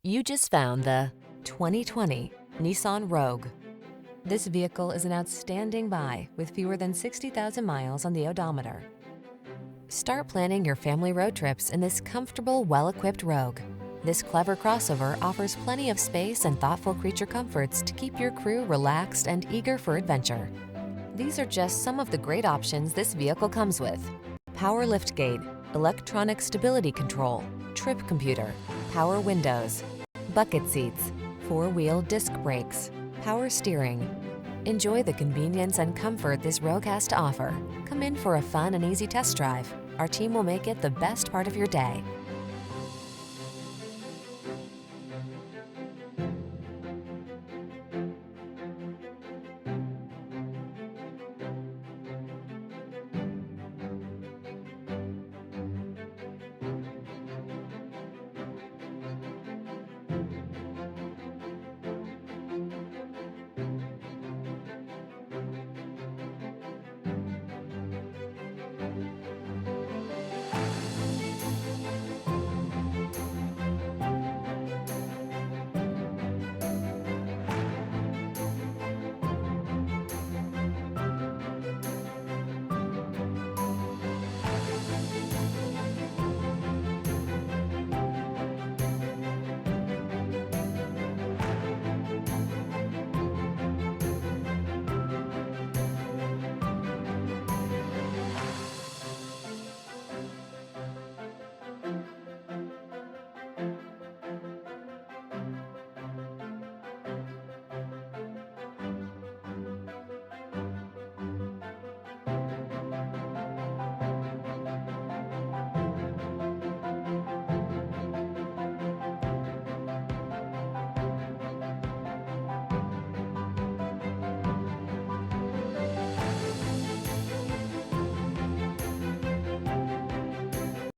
You just found the 2020 Nissan Rogue. This vehicle is an outstanding buy with fewer than 60,000 miles on the odometer. Start planning your family road trips in this comfortable, well-equipped Rogue. This clever crossover offers plenty of space and thoughtful creature comforts to keep your crew relaxed and eager for adventure. These are just some of the great options this vehicle comes with: power liftgate, electronic stability control, trip computer, power windows, bucket seats, four-wheel disc brakes, power steering. Enjoy the convenience and comfort this Rogue has to offer. Come in for a fun and easy test drive. Our team will make it the best part of your day.